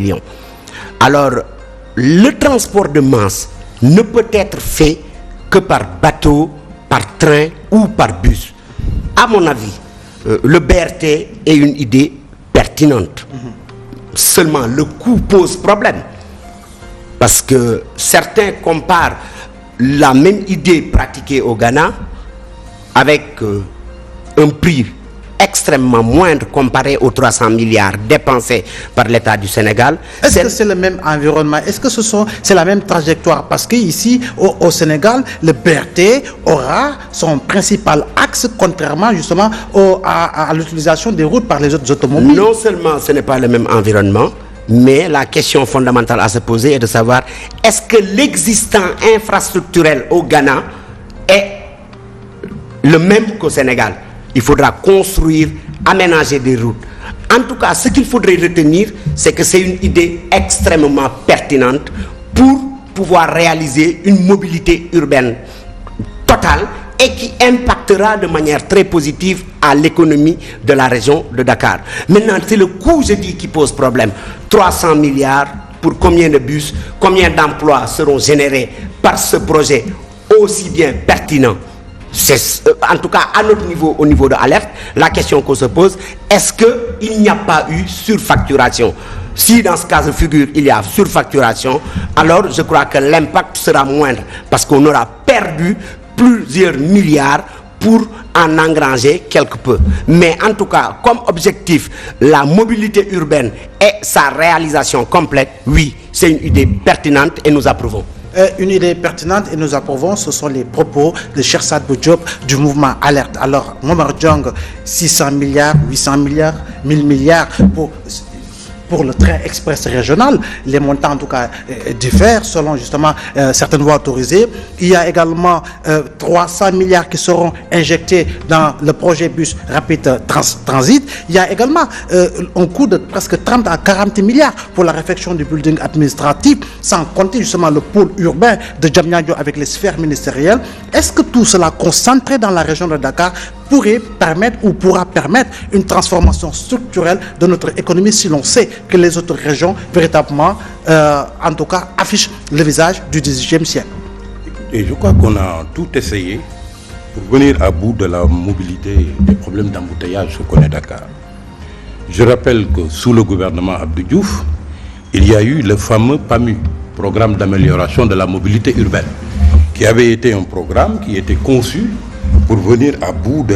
millions. Alors, le transport de masse ne peut être fait que par bateau, par train ou par bus. À mon avis, le BRT est une idée pertinente. Seulement, le coût pose problème. Parce que certains comparent la même idée pratiquée au Ghana avec un prix extrêmement moindre comparé aux 300 milliards dépensés par l'État du Sénégal. Est-ce que c'est le même environnement? Est-ce que c'est la même trajectoire? Parce qu'ici, au Sénégal, le BRT aura son principal axe, contrairement justement à l'utilisation des routes par les autres automobiles. Non seulement ce n'est pas le même environnement, mais la question fondamentale à se poser est de savoir est-ce que l'existant infrastructurel au Ghana est le même qu'au Sénégal? Il faudra construire, aménager des routes. En tout cas, ce qu'il faudrait retenir, c'est que c'est une idée extrêmement pertinente pour pouvoir réaliser une mobilité urbaine totale et qui impactera de manière très positive à l'économie de la région de Dakar. Maintenant, c'est le coût, je dis, qui pose problème. 300 milliards pour combien de bus, combien d'emplois seront générés par ce projet aussi bien pertinent? C'est, en tout cas, à notre niveau, au niveau de Alerte, la question qu'on se pose, est-ce qu'il n'y a pas eu surfacturation? Si dans ce cas de figure, il y a surfacturation, alors je crois que l'impact sera moindre parce qu'on aura perdu plusieurs milliards pour en engranger quelque peu. Mais en tout cas, comme objectif, la mobilité urbaine et sa réalisation complète, oui, c'est une idée pertinente et nous approuvons. Une idée pertinente et nous approuvons, ce sont les propos de Cheikh Sadibou Diop du mouvement Alerte. Alors, Momar Diong, 600 milliards, 800 milliards, 1000 milliards pour le train express régional. Les montants en tout cas diffèrent selon justement certaines voies autorisées. Il y a également 300 milliards qui seront injectés dans le projet bus rapide transit. Il y a également un coût de presque 30 à 40 milliards pour la réfection du building administratif, sans compter justement le pôle urbain de Diamniadio avec les sphères ministérielles. Est-ce que tout cela concentré dans la région de Dakar pourrait permettre ou pourra permettre une transformation structurelle de notre économie si l'on sait que les autres régions véritablement, en tout cas, affichent le visage du XVIIIe siècle? Et je crois qu'on a tout essayé pour venir à bout de la mobilité des problèmes d'embouteillage que connaît Dakar. Je rappelle que sous le gouvernement Abdou Diouf, il y a eu le fameux PAMU, Programme d'amélioration de la mobilité urbaine, qui avait été un programme qui était conçu pour venir à bout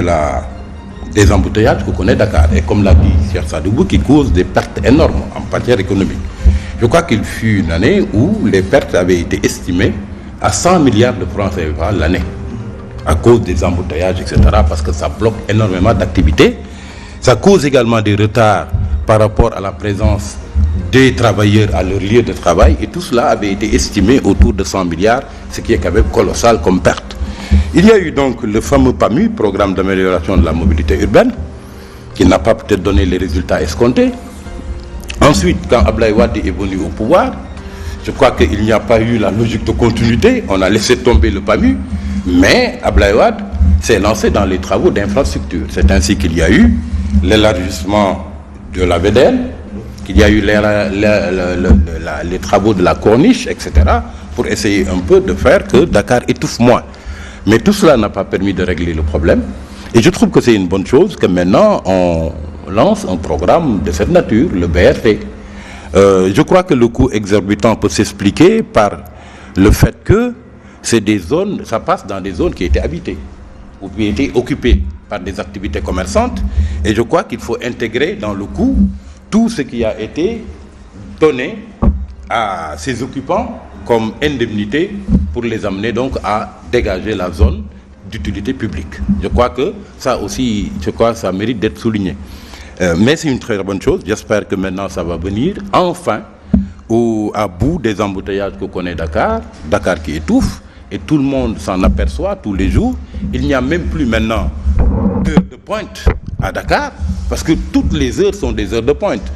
des embouteillages que connaît Dakar. Et comme l'a dit Cheikh Sadibou, qui cause des pertes énormes en matière économique. Je crois qu'il fut une année où les pertes avaient été estimées à 100 milliards de francs CFA l'année, à cause des embouteillages, etc., parce que ça bloque énormément d'activités. Ça cause également des retards par rapport à la présence des travailleurs à leur lieu de travail, et tout cela avait été estimé autour de 100 milliards, ce qui est quand même colossal comme perte. Il y a eu donc le fameux PAMU, Programme d'amélioration de la mobilité urbaine, qui n'a pas peut-être donné les résultats escomptés. Ensuite, quand Abdoulaye Wade est venu au pouvoir, je crois qu'il n'y a pas eu la logique de continuité, on a laissé tomber le PAMU, mais Abdoulaye Wade s'est lancé dans les travaux d'infrastructure. C'est ainsi qu'il y a eu l'élargissement de la VDN, qu'il y a eu les travaux de la corniche, etc., pour essayer un peu de faire que Dakar étouffe moins. Mais tout cela n'a pas permis de régler le problème. Et je trouve que c'est une bonne chose que maintenant on lance un programme de cette nature, le BRT. Je crois que le coût exorbitant peut s'expliquer par le fait que c'est des zones, ça passe dans des zones qui étaient habitées ou qui étaient occupées par des activités commerçantes. Et je crois qu'il faut intégrer dans le coût tout ce qui a été donné à ces occupants comme indemnité pour les amener donc à dégager la zone d'utilité publique. Je crois que ça aussi, ça mérite d'être souligné. Mais c'est une très bonne chose. J'espère que maintenant ça va venir enfin à bout des embouteillages que connaît Dakar, Dakar qui étouffe, et tout le monde s'en aperçoit tous les jours. Il n'y a même plus maintenant d'heures de pointe à Dakar, parce que toutes les heures sont des heures de pointe.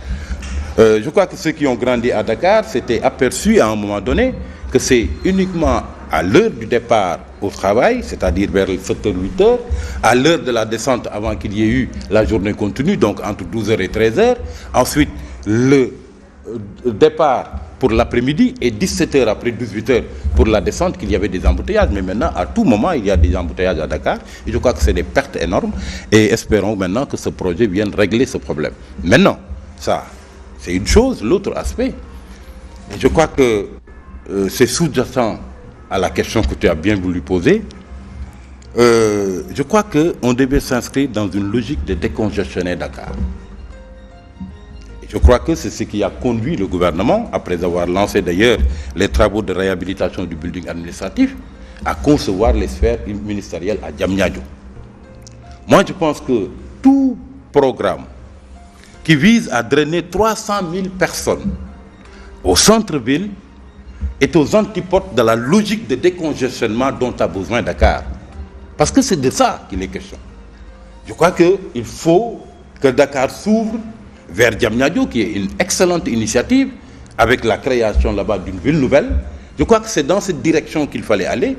Je crois que ceux qui ont grandi à Dakar s'étaient aperçus à un moment donné que c'est uniquement à l'heure du départ au travail, c'est-à-dire vers 7h-8h, à l'heure de la descente avant qu'il y ait eu la journée continue, donc entre 12h et 13h, ensuite le départ pour l'après-midi et 17h après 18h pour la descente qu'il y avait des embouteillages. Mais maintenant, à tout moment, il y a des embouteillages à Dakar. Et je crois que c'est des pertes énormes. Et espérons maintenant que ce projet vienne régler ce problème. Maintenant, ça, c'est une chose. L'autre aspect, je crois que c'est sous-jacent à la question que tu as bien voulu poser. Je crois qu'on devait s'inscrire dans une logique de décongestionner Dakar. Je crois que c'est ce qui a conduit le gouvernement, après avoir lancé d'ailleurs les travaux de réhabilitation du building administratif, à concevoir les sphères ministérielles à Diamniadio. Moi, je pense que tout programme qui vise à drainer 300 000 personnes au centre-ville est aux antipodes de la logique de décongestionnement dont a besoin Dakar. Parce que c'est de ça qu'il est question. Je crois qu'il faut que Dakar s'ouvre vers Diamniadio, qui est une excellente initiative, avec la création là-bas d'une ville nouvelle. Je crois que c'est dans cette direction qu'il fallait aller,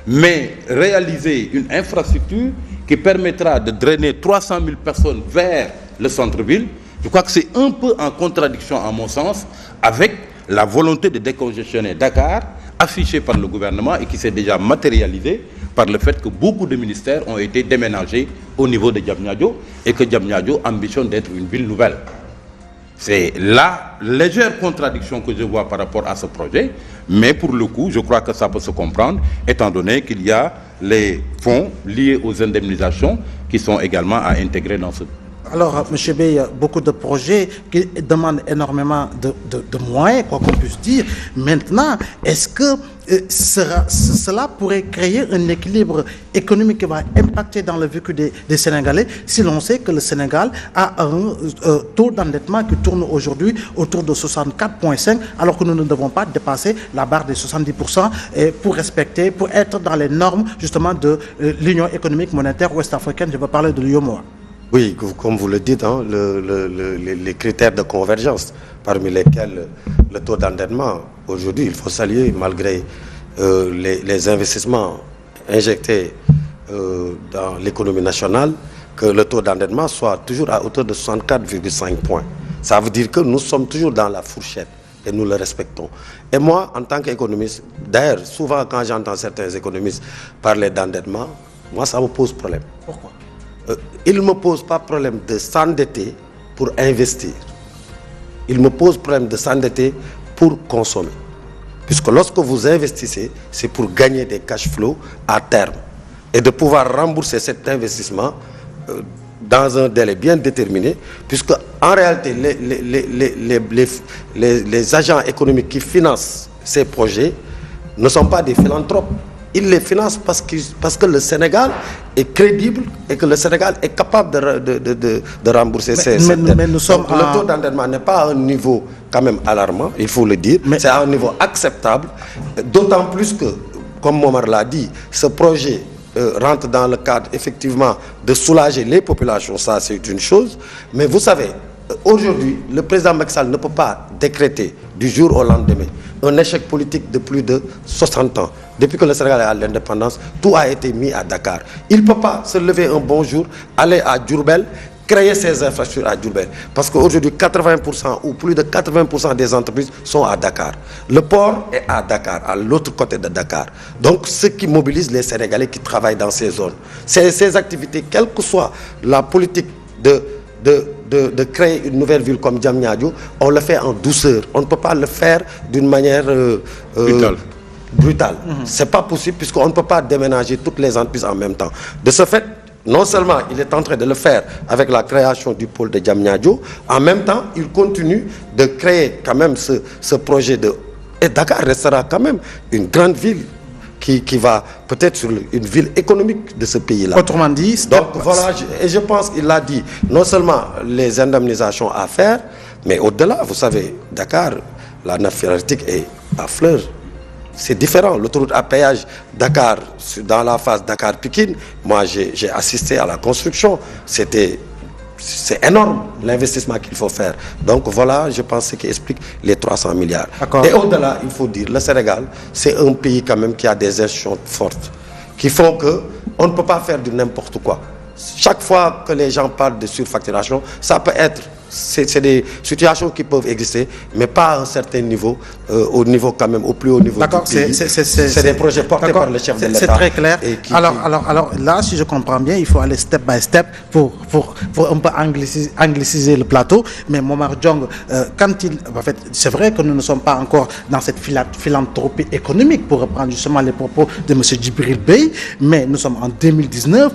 mais réaliser une infrastructure qui permettra de drainer 300 000 personnes vers le centre-ville, je crois que c'est un peu en contradiction, à mon sens, avec la volonté de décongestionner Dakar, affichée par le gouvernement et qui s'est déjà matérialisée par le fait que beaucoup de ministères ont été déménagés au niveau de Diamniadio et que Diamniadio ambitionne d'être une ville nouvelle. C'est la légère contradiction que je vois par rapport à ce projet, mais pour le coup, je crois que ça peut se comprendre, étant donné qu'il y a les fonds liés aux indemnisations qui sont également à intégrer dans ce. Alors, M. Bey, il y a beaucoup de projets qui demandent énormément de moyens, quoi qu'on puisse dire. Maintenant, est-ce que cela pourrait créer un équilibre économique qui va impacter dans le vécu des Sénégalais si l'on sait que le Sénégal a un taux d'endettement qui tourne aujourd'hui autour de 64,5, alors que nous ne devons pas dépasser la barre des 70% pour être dans les normes justement de l'Union économique monétaire ouest-africaine. Je veux parler de l'UEMOA. Oui, comme vous le dites, hein, les critères de convergence, parmi lesquels le taux d'endettement, aujourd'hui, il faut saluer, malgré les investissements injectés dans l'économie nationale, que le taux d'endettement soit toujours à hauteur de 64,5 points. Ça veut dire que nous sommes toujours dans la fourchette et nous le respectons. Et moi, en tant qu'économiste, d'ailleurs, souvent quand j'entends certains économistes parler d'endettement, moi, ça me pose problème. Pourquoi ? Il ne me pose pas problème de s'endetter pour investir. Il me pose problème de s'endetter pour consommer. Puisque lorsque vous investissez, c'est pour gagner des cash flows à terme. Et de pouvoir rembourser cet investissement dans un délai bien déterminé. Puisque en réalité, les agents économiques qui financent ces projets ne sont pas des philanthropes. Ils les financent parce que le Sénégal est crédible et que le Sénégal est capable de rembourser ces dettes. Mais nous sommes le taux d'endettement n'est pas à un niveau quand même alarmant, il faut le dire. C'est à un niveau acceptable. D'autant plus que, comme Momar l'a dit, ce projet rentre dans le cadre effectivement de soulager les populations, ça c'est une chose. Mais vous savez, aujourd'hui, le président Macky Sall ne peut pas décréter du jour au lendemain un échec politique de plus de 60 ans. Depuis que le Sénégal est à l'indépendance, tout a été mis à Dakar. Il ne peut pas se lever un bon jour, aller à Diourbel, créer ses infrastructures à Diourbel. Parce qu'aujourd'hui, 80% ou plus de 80% des entreprises sont à Dakar. Le port est à Dakar, à l'autre côté de Dakar. Donc, ce qui mobilise les Sénégalais qui travaillent dans ces zones, ces activités, quelle que soit la politique de créer une nouvelle ville comme Diamniadio, on le fait en douceur. On ne peut pas le faire d'une manière brutale. C'est pas possible puisqu'on ne peut pas déménager toutes les entreprises en même temps. De ce fait, non seulement il est en train de le faire avec la création du pôle de Diamniadio, en même temps, il continue de créer quand même ce projet de... Et Dakar restera quand même une grande ville qui va peut-être sur une ville économique de ce pays-là. Autrement dit, donc voilà, et je pense qu'il l'a dit, non seulement les indemnisations à faire, mais au-delà, vous savez, Dakar, la nappe phréatique est à fleur. C'est différent. L'autoroute à péage Dakar, dans la phase Dakar-Pikine, moi j'ai assisté à la construction. C'est énorme l'investissement qu'il faut faire. Donc voilà, je pense ce qui explique les 300 milliards. Et au-delà, il faut dire, le Sénégal, c'est un pays quand même qui a des institutions fortes, qui font qu'on ne peut pas faire du n'importe quoi. Chaque fois que les gens parlent de surfacturation, ça peut être c'est des situations qui peuvent exister, mais pas à un certain niveau, au niveau quand même, au plus haut niveau. D'accord, du pays. C'est des projets portés par le chef de l'État. C'est très clair. Alors là, si je comprends bien, il faut aller step by step pour un peu angliciser le plateau. Mais Momar Diong, en fait, c'est vrai que nous ne sommes pas encore dans cette philanthropie économique, pour reprendre justement les propos de M. Djibril Bey, mais nous sommes en 2019.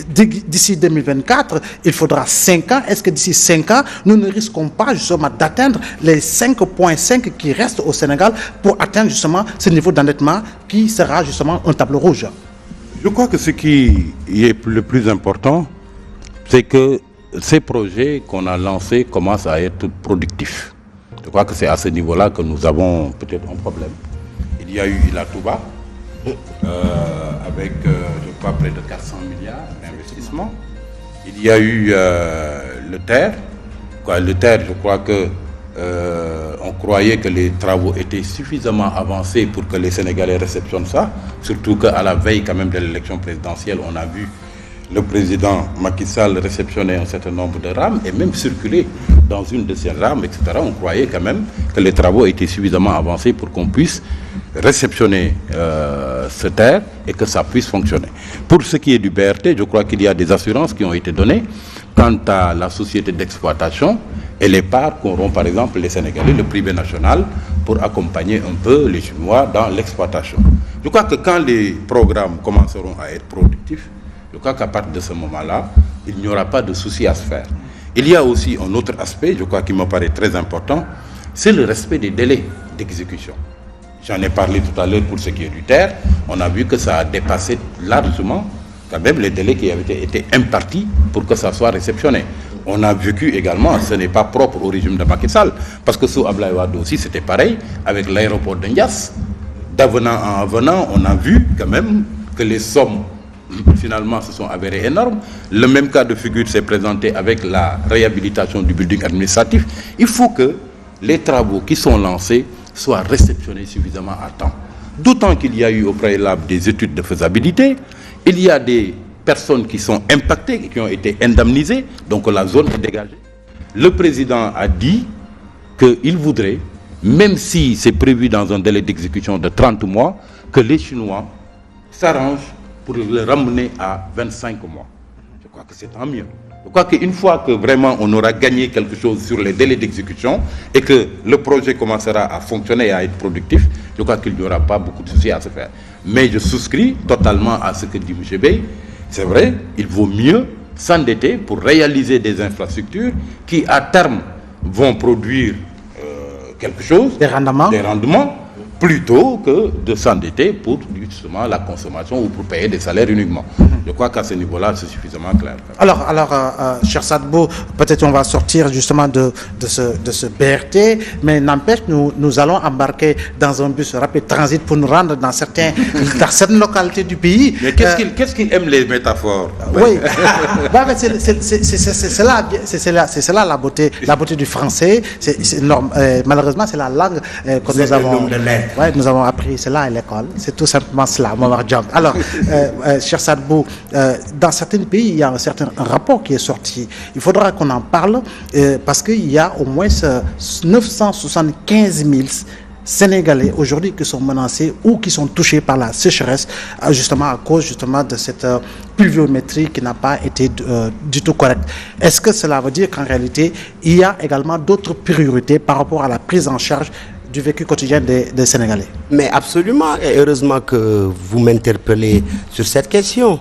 D'ici 2024, il faudra 5 ans. Est-ce que d'ici 5 ans, nous ne risquons pas justement d'atteindre les 5,5 qui restent au Sénégal pour atteindre justement ce niveau d'endettement qui sera justement un tableau rouge? Je crois que ce qui est le plus important, c'est que ces projets qu'on a lancés commencent à être productifs. Je crois que c'est à ce niveau-là que nous avons peut-être un problème. Il y a eu Ila Touba, avec, je crois, près de 400 milliards d'investissements. Il y a eu le TER. Le TER, je crois que on croyait que les travaux étaient suffisamment avancés pour que les Sénégalais réceptionnent ça. Surtout qu'à la veille quand même de l'élection présidentielle, on a vu le président Macky Sall réceptionner un certain nombre de rames et même circuler dans une de ces rames, etc. On croyait quand même que les travaux étaient suffisamment avancés pour qu'on puisse réceptionner ce TER et que ça puisse fonctionner. Pour ce qui est du BRT, je crois qu'il y a des assurances qui ont été données quant à la société d'exploitation et les parts qu'auront par exemple les Sénégalais, le privé national, pour accompagner un peu les Chinois dans l'exploitation. Je crois que quand les programmes commenceront à être productifs, je crois qu'à partir de ce moment-là, il n'y aura pas de souci à se faire. Il y a aussi un autre aspect, je crois, qui me paraît très important, c'est le respect des délais d'exécution. J'en ai parlé tout à l'heure pour ce qui est du TER. On a vu que ça a dépassé largement quand même les délais qui avaient été impartis pour que ça soit réceptionné. On a vécu également, ce n'est pas propre au régime de Macky Sall, parce que sous Abdoulaye Wade aussi c'était pareil, avec l'aéroport de Ndiass. D'avenant en avenant, on a vu quand même que les sommes finalement se sont avérées énormes. Le même cas de figure s'est présenté avec la réhabilitation du building administratif. Il faut que les travaux qui sont lancés soient réceptionnés suffisamment à temps. D'autant qu'il y a eu au préalable des études de faisabilité, il y a des personnes qui sont impactées et qui ont été indemnisées, donc la zone est dégagée. Le président a dit qu'il voudrait, même si c'est prévu dans un délai d'exécution de 30 mois, que les Chinois s'arrangent pour le ramener à 25 mois. Je crois que c'est tant mieux. Je crois qu'une fois que vraiment on aura gagné quelque chose sur les délais d'exécution et que le projet commencera à fonctionner et à être productif, je crois qu'il n'y aura pas beaucoup de soucis à se faire. Mais je souscris totalement à ce que dit M. Bey. C'est vrai, il vaut mieux s'endetter pour réaliser des infrastructures qui, à terme, vont produire quelque chose, des rendements, plutôt que de s'endetter pour justement la consommation ou pour payer des salaires uniquement. Je crois qu'à ce niveau-là, c'est suffisamment clair. Alors, cher Sadbou, peut-être on va sortir justement de ce BRT, mais n'empêche, nous allons embarquer dans un bus rapide transit pour nous rendre dans certaines localités du pays. Mais qu'est-ce qu'il aime les métaphores? Oui, c'est là la beauté du français. Malheureusement, c'est la langue que nous avons. Ouais, nous avons appris cela à l'école. C'est tout simplement cela, Momar Diong. Alors, cher Sadbou, dans certains pays, il y a un certain rapport qui est sorti. Il faudra qu'on en parle parce qu'il y a au moins 975 000 Sénégalais aujourd'hui qui sont menacés ou qui sont touchés par la sécheresse, justement à cause justement de cette pluviométrie qui n'a pas été du tout correcte. Est-ce que cela veut dire qu'en réalité, il y a également d'autres priorités par rapport à la prise en charge du vécu quotidien des Sénégalais? Mais absolument, et heureusement que vous m'interpellez sur cette question.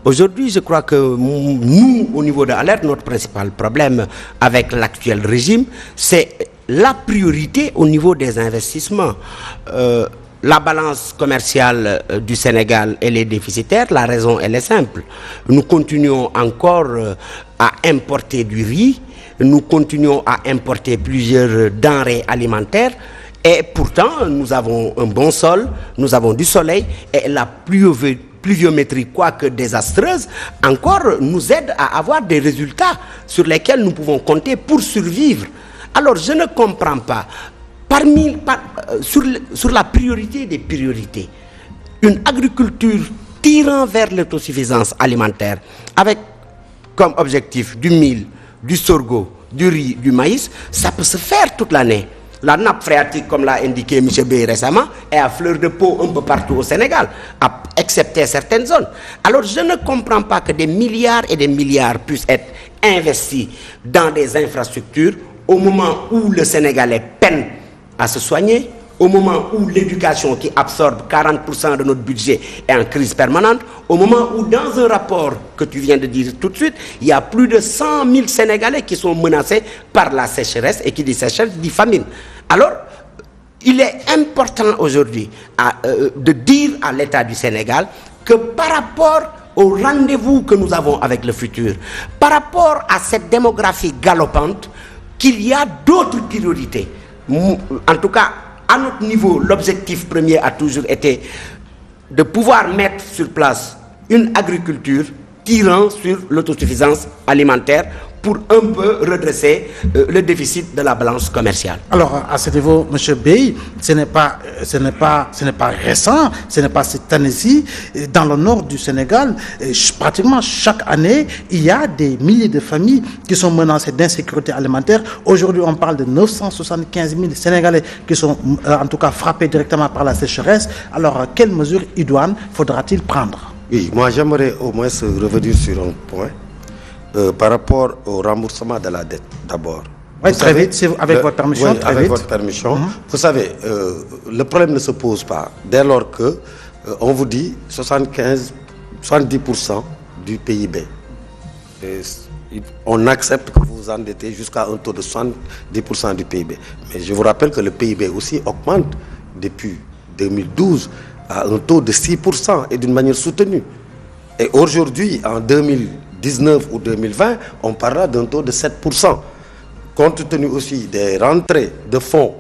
Aujourd'hui, je crois que nous, au niveau de l'alerte, notre principal problème avec l'actuel régime, c'est la priorité au niveau des investissements. La balance commerciale du Sénégal, elle est déficitaire. La raison, elle est simple. Nous continuons encore à importer du riz. Nous continuons à importer plusieurs denrées alimentaires. Et pourtant, nous avons un bon sol, nous avons du soleil et la pluviométrie, quoique désastreuse, encore nous aide à avoir des résultats sur lesquels nous pouvons compter pour survivre. Alors, je ne comprends pas, sur la priorité des priorités, une agriculture tirant vers l'autosuffisance alimentaire, avec comme objectif du mil, du sorgho, du riz, du maïs, ça peut se faire toute l'année. La nappe phréatique, comme l'a indiqué M. Bey récemment, est à fleur de peau un peu partout au Sénégal, excepté certaines zones. Alors je ne comprends pas que des milliards et des milliards puissent être investis dans des infrastructures au moment où le Sénégalais peine à se soigner, au moment où l'éducation qui absorbe 40% de notre budget est en crise permanente, au moment où dans un rapport que tu viens de dire tout de suite, il y a plus de 100 000 Sénégalais qui sont menacés par la sécheresse, et qui dit sécheresse dit famine. Alors, il est important aujourd'hui de dire à l'État du Sénégal que par rapport au rendez-vous que nous avons avec le futur, par rapport à cette démographie galopante, qu'il y a d'autres priorités. En tout cas, à notre niveau, l'objectif premier a toujours été de pouvoir mettre sur place une agriculture tirant sur l'autosuffisance alimentaire pour un peu redresser le déficit de la balance commerciale. Alors, à ce niveau, M. Bey, ce n'est pas récent, ce n'est pas cette année-ci. Dans le nord du Sénégal, pratiquement chaque année, il y a des milliers de familles qui sont menacées d'insécurité alimentaire. Aujourd'hui, on parle de 975 000 Sénégalais qui sont en tout cas frappés directement par la sécheresse. Alors, quelles mesures idoines faudra-t-il prendre? Oui, moi j'aimerais au moins revenir sur un point. Par rapport au remboursement de la dette, d'abord. Oui, très vite, avec votre permission. Oui, avec votre permission. Vous savez, le problème ne se pose pas dès lors que on vous dit 70% du PIB. On accepte que vous vous endettez jusqu'à un taux de 70% du PIB. Mais je vous rappelle que le PIB aussi augmente depuis 2012 à un taux de 6% et d'une manière soutenue. Et aujourd'hui, en 2019 ou 2020, on parlera d'un taux de 7%. Compte tenu aussi des rentrées de fonds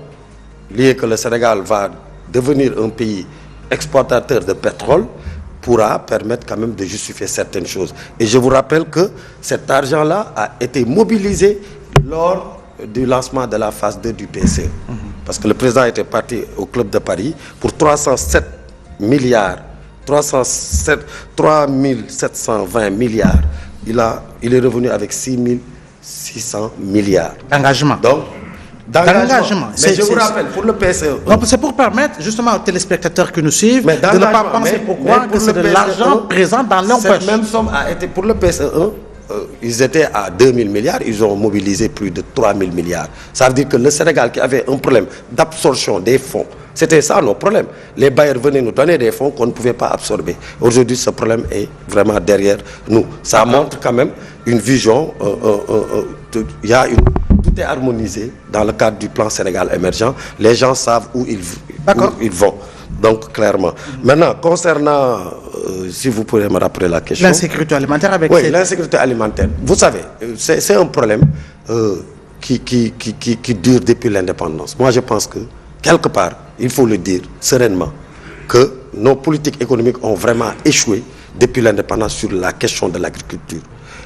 liées que le Sénégal va devenir un pays exportateur de pétrole, pourra permettre quand même de justifier certaines choses. Et je vous rappelle que cet argent-là a été mobilisé lors du lancement de la phase 2 du PSE. Parce que le président était parti au Club de Paris pour 307 milliards, 3720 milliards. Il est revenu avec 6600 milliards. D'engagement. Donc, d'engagement. Mais je vous rappelle, pour le PSE... C'est pour permettre justement aux téléspectateurs qui nous suivent de ne pas penser pourquoi que c'est de l'argent présent dans leur poche. Cette même somme a été pour le PSE 1. Ils étaient à 2000 milliards, ils ont mobilisé plus de 3000 milliards. Ça veut dire que le Sénégal qui avait un problème d'absorption des fonds, c'était ça nos problèmes. Les bailleurs venaient nous donner des fonds qu'on ne pouvait pas absorber. Aujourd'hui, ce problème est vraiment derrière nous. Ça montre quand même une vision, tout est harmonisé dans le cadre du plan Sénégal émergent. Les gens savent où ils vont. Donc, clairement. Maintenant, concernant, si vous pouvez me rappeler la question. L'insécurité alimentaire avec Oui, l'insécurité alimentaire. Vous savez, c'est un problème qui dure depuis l'indépendance. Moi, je pense que, quelque part, il faut le dire sereinement, que nos politiques économiques ont vraiment échoué depuis l'indépendance sur la question de l'agriculture.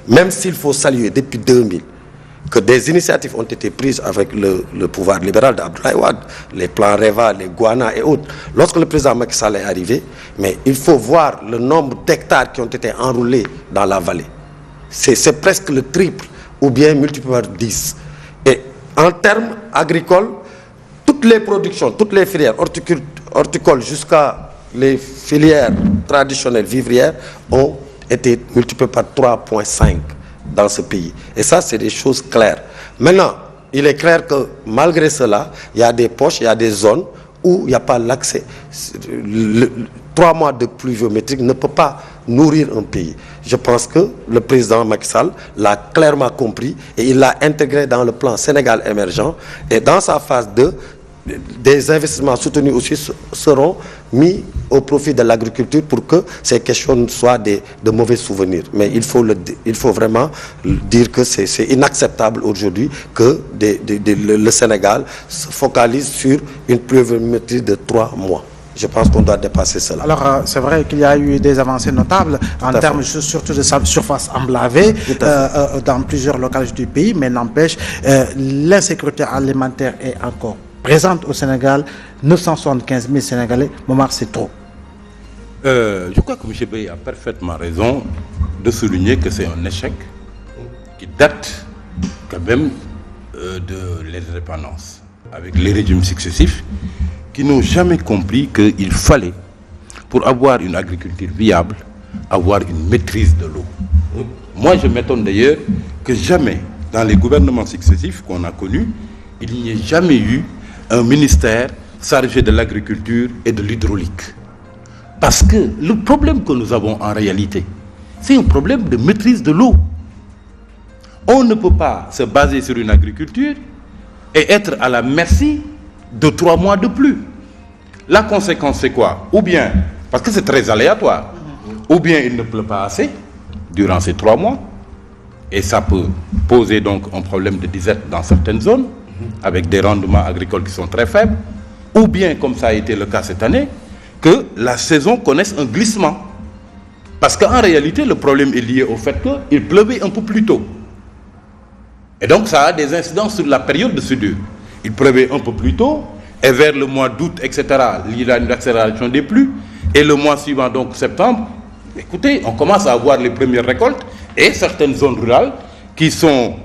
Même s'il faut saluer depuis 2000 que des initiatives ont été prises avec le pouvoir libéral d'Abdoulaye Wade, les plans REVA, les Guana et autres. Lorsque le président Macky Sall est arrivé, mais il faut voir le nombre d'hectares qui ont été enroulés dans la vallée. C'est presque le triple ou bien multiplié par 10. Et en termes agricoles, toutes les productions, toutes les filières horticoles jusqu'à les filières traditionnelles vivrières ont été multipliées par 3,5 dans ce pays. Et ça, c'est des choses claires. Maintenant, il est clair que malgré cela, il y a des poches, il y a des zones où il n'y a pas l'accès. 3 mois de pluviométrie ne peut pas nourrir un pays. Je pense que le président Macky Sall l'a clairement compris et il l'a intégré dans le plan Sénégal émergent. Et dans sa phase 2, des investissements soutenus aussi seront mis au profit de l'agriculture pour que ces questions soient de mauvais souvenirs. Mais il faut vraiment dire que c'est inacceptable aujourd'hui que le Sénégal se focalise sur une pluviométrie de 3 mois. Je pense qu'on doit dépasser cela. Alors, c'est vrai qu'il y a eu des avancées notables en termes surtout de surface emblavée dans plusieurs localités du pays, mais n'empêche, l'insécurité alimentaire est encore présente au Sénégal. 975 000 Sénégalais, Momar, c'est trop. Je crois que M. Bey a parfaitement raison de souligner que c'est un échec qui date quand même de l'indépendance, avec les régimes successifs, qui n'ont jamais compris qu'il fallait, pour avoir une agriculture viable, avoir une maîtrise de l'eau. Moi, je m'étonne d'ailleurs que jamais, dans les gouvernements successifs qu'on a connus, il n'y ait jamais eu un ministère chargé de l'agriculture et de l'hydraulique. Parce que le problème que nous avons en réalité, c'est un problème de maîtrise de l'eau. On ne peut pas se baser sur une agriculture et être à la merci de 3 mois de pluie. La conséquence, c'est quoi? Ou bien, parce que c'est très aléatoire, ou bien il ne pleut pas assez durant ces 3 mois, et ça peut poser donc un problème de disette dans certaines zones, avec des rendements agricoles qui sont très faibles, ou bien, comme ça a été le cas cette année, que la saison connaisse un glissement. Parce qu'en réalité, le problème est lié au fait qu'il pleuvait un peu plus tôt. Et donc, ça a des incidences sur la période de soudure. Il pleuvait un peu plus tôt, et vers le mois d'août, etc., il y a une accélération des pluies, et le mois suivant, donc septembre, écoutez, on commence à avoir les premières récoltes, et certaines zones rurales qui sont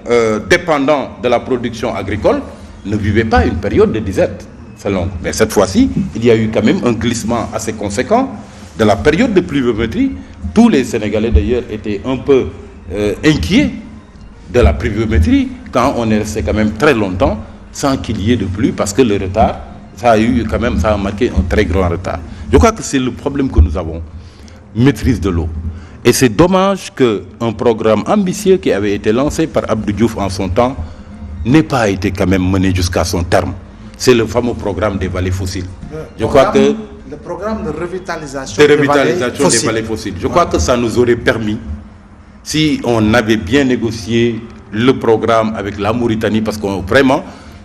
dépendantes de la production agricole ne vivaient pas une période de disette. C'est long. Mais cette fois-ci, il y a eu quand même un glissement assez conséquent de la période de pluviométrie. Tous les Sénégalais d'ailleurs étaient un peu inquiets de la pluviométrie quand on est resté quand même très longtemps sans qu'il y ait de pluie, parce que le retard, ça a marqué un très grand retard. Je crois que c'est le problème que nous avons, maîtrise de l'eau. Et c'est dommage qu'un programme ambitieux qui avait été lancé par Abdou Diouf en son temps n'ait pas été quand même mené jusqu'à son terme. C'est le fameux programme des vallées fossiles. Le programme de revitalisation des vallées fossiles. Je crois que ça nous aurait permis, si on avait bien négocié le programme avec la Mauritanie, parce que vraiment,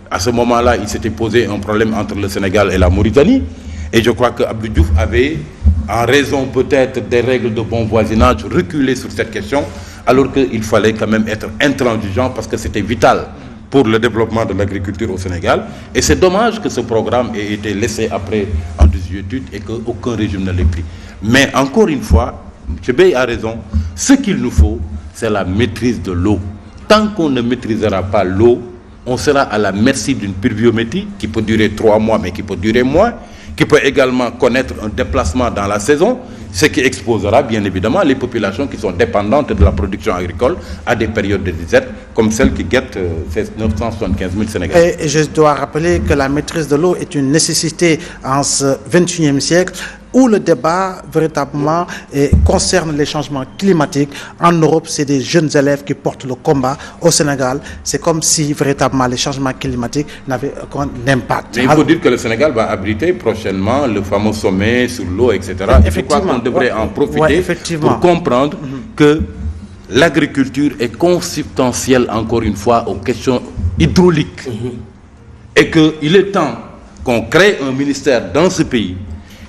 à ce moment-là, il s'était posé un problème entre le Sénégal et la Mauritanie. Et je crois que Abdou Diouf avait, en raison peut-être des règles de bon voisinage, reculé sur cette question, alors qu'il fallait quand même être intransigeant parce que c'était vital pour le développement de l'agriculture au Sénégal. Et c'est dommage que ce programme ait été laissé après en désuétude et qu'aucun régime ne l'ait pris. Mais encore une fois, M. Bey a raison, ce qu'il nous faut, c'est la maîtrise de l'eau. Tant qu'on ne maîtrisera pas l'eau, on sera à la merci d'une pluviométrie qui peut durer 3 mois, mais qui peut durer moins, qui peut également connaître un déplacement dans la saison, ce qui exposera bien évidemment les populations qui sont dépendantes de la production agricole à des périodes de disette comme celle qui guette ces 975 000 Sénégalais. Et je dois rappeler que la maîtrise de l'eau est une nécessité en ce 21e siècle où le débat véritablement concerne les changements climatiques. En Europe, c'est des jeunes élèves qui portent le combat. Au Sénégal, c'est comme si véritablement les changements climatiques n'avaient aucun impact. Mais il faut dire que le Sénégal va abriter prochainement le fameux sommet sur l'eau, etc. Je crois qu'on devrait en profiter pour comprendre que l'agriculture est consubstantielle, encore une fois, aux questions hydrauliques. Et qu'il est temps qu'on crée un ministère dans ce pays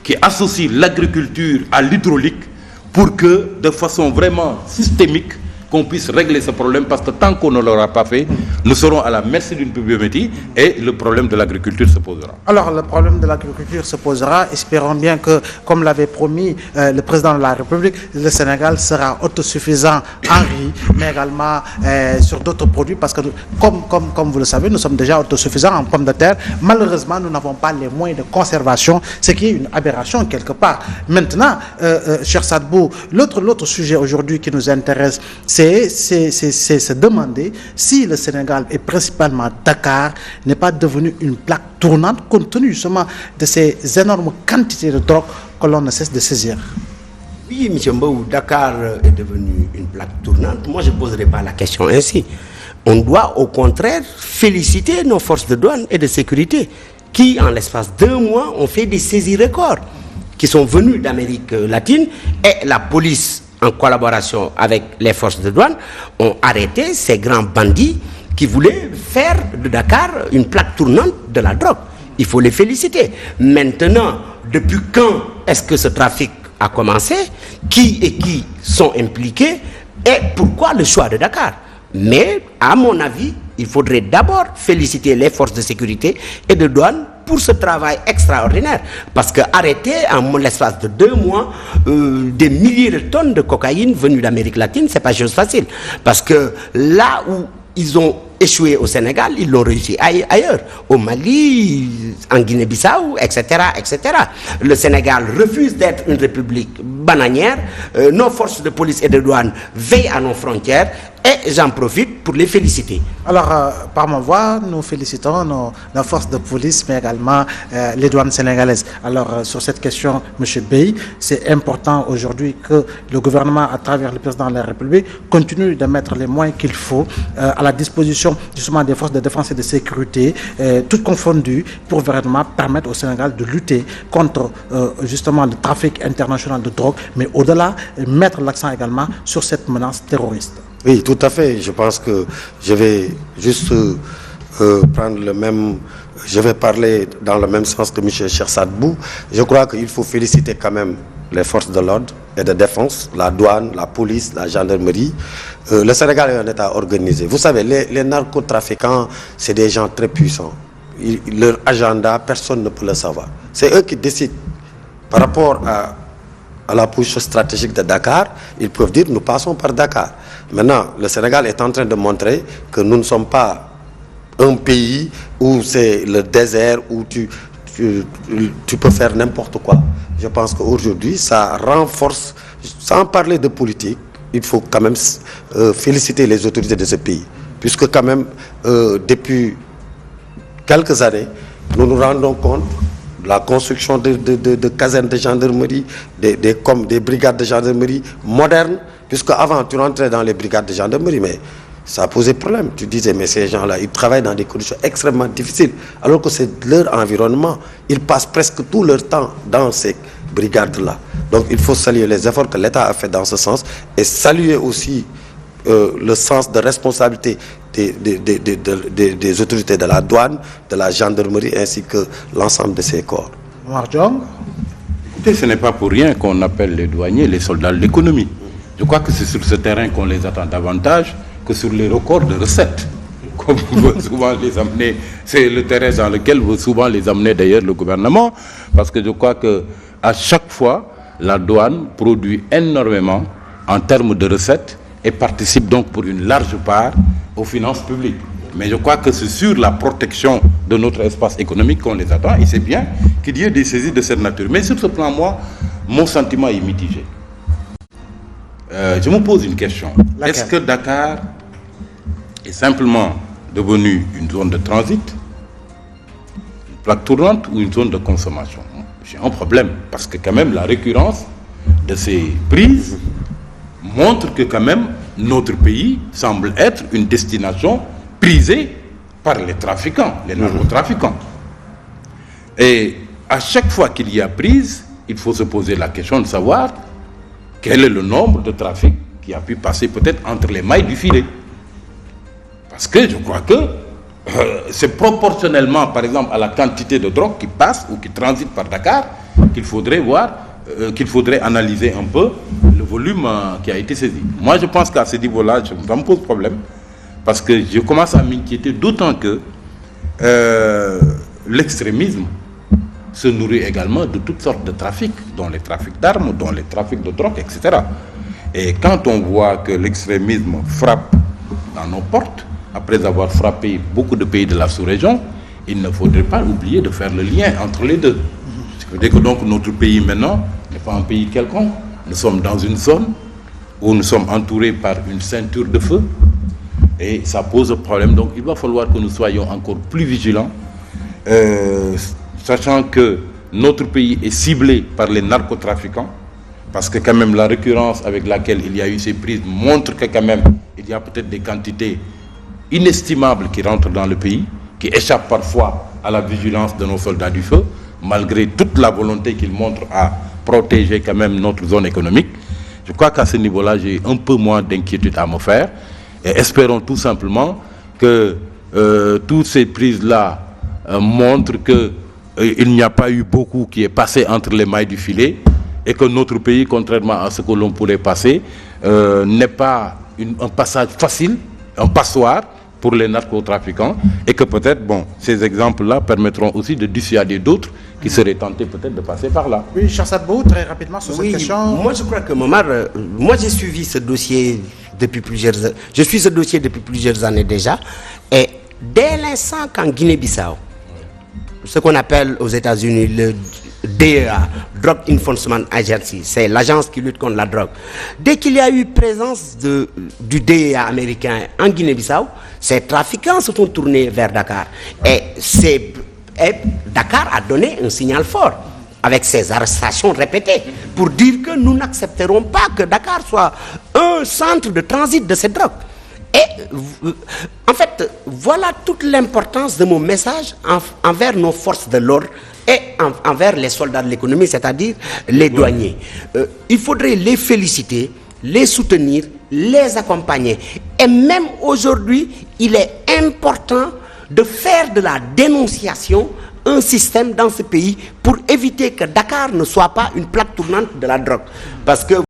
qui associe l'agriculture à l'hydraulique pour que, de façon vraiment systémique, qu'on puisse régler ce problème, parce que tant qu'on ne l'aura pas fait, nous serons à la merci d'une pluviométrie et le problème de l'agriculture se posera. Alors, le problème de l'agriculture se posera. Espérons bien que, comme l'avait promis le président de la République, le Sénégal sera autosuffisant en riz, mais également sur d'autres produits, parce que, comme vous le savez, nous sommes déjà autosuffisants en pommes de terre. Malheureusement, nous n'avons pas les moyens de conservation, ce qui est une aberration quelque part. Maintenant, cher Sadbou, l'autre sujet aujourd'hui qui nous intéresse, c'est se demander si le Sénégal, et principalement Dakar, n'est pas devenu une plaque tournante compte tenu justement de ces énormes quantités de drogue que l'on ne cesse de saisir. Oui, M. Mbou, Dakar est devenu une plaque tournante. Moi, je ne poserai pas la question ainsi. On doit au contraire féliciter nos forces de douane et de sécurité qui, en l'espace d'1 mois, ont fait des saisies records, qui sont venus d'Amérique latine, et la police, en collaboration avec les forces de douane, ont arrêté ces grands bandits qui voulaient faire de Dakar une plaque tournante de la drogue. Il faut les féliciter. Maintenant, depuis quand est-ce que ce trafic a commencé? Qui et qui sont impliqués? Et pourquoi le choix de Dakar? Mais, à mon avis, il faudrait d'abord féliciter les forces de sécurité et de douane pour ce travail extraordinaire. Parce que arrêter en l'espace de 2 mois des milliers de tonnes de cocaïne venues d'Amérique latine, c'est pas chose facile. Parce que là où ils ont échoué au Sénégal, ils l'ont réussi ailleurs, au Mali, en Guinée-Bissau, etc., etc. Le Sénégal refuse d'être une république bananière. Nos forces de police et de douane veillent à nos frontières et j'en profite pour les féliciter. Alors, par ma voix, nous félicitons nos forces de police, mais également les douanes sénégalaises. Alors, sur cette question, M. Bey, c'est important aujourd'hui que le gouvernement, à travers le président de la République, continue de mettre les moyens qu'il faut à la disposition justement des forces de défense et de sécurité, toutes confondues, pour vraiment permettre au Sénégal de lutter contre justement le trafic international de drogue, mais au-delà, mettre l'accent également sur cette menace terroriste. Oui, tout à fait. Je pense que je vais juste prendre le même... Je vais parler dans le même sens que M. Cheikh Sadbou. Je crois qu'il faut féliciter quand même les forces de l'ordre et de défense, la douane, la police, la gendarmerie. Le Sénégal est un État organisé. Vous savez, les narcotrafiquants, c'est des gens très puissants. Leur agenda, personne ne peut le savoir. C'est eux qui décident par rapport à la position stratégique de Dakar. Ils peuvent dire, nous passons par Dakar. Maintenant, le Sénégal est en train de montrer que nous ne sommes pas un pays où c'est le désert, où tu peux faire n'importe quoi. Je pense qu'aujourd'hui, ça renforce, sans parler de politique, il faut quand même féliciter les autorités de ce pays. Puisque quand même, depuis quelques années, nous nous rendons compte de la construction de casernes de gendarmerie, des brigades de gendarmerie modernes, puisque avant tu rentrais dans les brigades de gendarmerie, mais ça posait problème. Tu disais, mais ces gens-là, ils travaillent dans des conditions extrêmement difficiles, alors que c'est leur environnement. Ils passent presque tout leur temps dans ces brigades-là. Donc il faut saluer les efforts que l'État a fait dans ce sens et saluer aussi le sens de responsabilité des autorités de la douane, de la gendarmerie, ainsi que l'ensemble de ces corps. Écoutez, ce n'est pas pour rien qu'on appelle les douaniers les soldats de l'économie. Je crois que c'est sur ce terrain qu'on les attend davantage que sur les records de recettes. Comme veut souvent les amener, c'est le terrain dans lequel veut souvent les amener d'ailleurs le gouvernement, parce que je crois que à chaque fois, la douane produit énormément en termes de recettes et participe donc pour une large part aux finances publiques. Mais je crois que c'est sur la protection de notre espace économique qu'on les attend, et c'est bien qu'il y ait des saisies de cette nature. Mais sur ce plan, moi, mon sentiment est mitigé. Je me pose une question. Est-ce que Dakar est simplement devenue une zone de transit, une plaque tournante ou une zone de consommation? J'ai un problème, parce que quand même la récurrence de ces prises montre que quand même notre pays semble être une destination prisée par les trafiquants, les narcotrafiquants. Et à chaque fois qu'il y a prise, il faut se poser la question de savoir quel est le nombre de trafics qui a pu passer peut-être entre les mailles du filet. Parce que je crois que c'est proportionnellement, par exemple, à la quantité de drogue qui passe ou qui transite par Dakar qu'il faudrait voir, qu'il faudrait analyser un peu le volume qui a été saisi. Moi, je pense qu'à ce niveau-là, ça me pose problème, parce que je commence à m'inquiéter, d'autant que l'extrémisme se nourrit également de toutes sortes de trafics, dont les trafics d'armes, dont les trafics de drogue, etc. Et quand on voit que l'extrémisme frappe dans nos portes, après avoir frappé beaucoup de pays de la sous-région, il ne faudrait pas oublier de faire le lien entre les deux. Ce qui veut dire que donc notre pays maintenant n'est pas un pays quelconque. Nous sommes dans une zone où nous sommes entourés par une ceinture de feu et ça pose problème. Donc il va falloir que nous soyons encore plus vigilants, sachant que notre pays est ciblé par les narcotrafiquants, parce que quand même la récurrence avec laquelle il y a eu ces prises montre que quand même il y a peut-être des quantités inestimables qui rentrent dans le pays, qui échappent parfois à la vigilance de nos soldats du feu, malgré toute la volonté qu'ils montrent à protéger quand même notre zone économique. Je crois qu'à ce niveau-là, j'ai un peu moins d'inquiétude à me faire, et espérons tout simplement que toutes ces prises-là montrent qu'il n'y a pas eu beaucoup qui est passé entre les mailles du filet, et que notre pays, contrairement à ce que l'on pourrait passer, n'est pas un passage facile, un passoire pour les narcotrafiquants, et que peut-être, bon, ces exemples-là permettront aussi de dissuader d'autres qui seraient tentés peut-être de passer par là. Oui, Cheikh Sadbou, très rapidement sur cette question. Moi je crois que Momar, moi j'ai suivi ce dossier depuis plusieurs années déjà, et dès l'instant qu'en Guinée-Bissau, ce qu'on appelle aux États-Unis le DEA, Drug Enforcement Agency, c'est l'agence qui lutte contre la drogue. Dès qu'il y a eu présence du DEA américain en Guinée-Bissau, ces trafiquants se sont tournés vers Dakar. Et Dakar a donné un signal fort avec ses arrestations répétées pour dire que nous n'accepterons pas que Dakar soit un centre de transit de ces drogues. Et en fait, voilà toute l'importance de mon message envers nos forces de l'ordre et envers les soldats de l'économie, c'est-à-dire les douaniers. Il faudrait les féliciter, les soutenir, les accompagner. Et même aujourd'hui, il est important de faire de la dénonciation un système dans ce pays pour éviter que Dakar ne soit pas une plaque tournante de la drogue. Parce que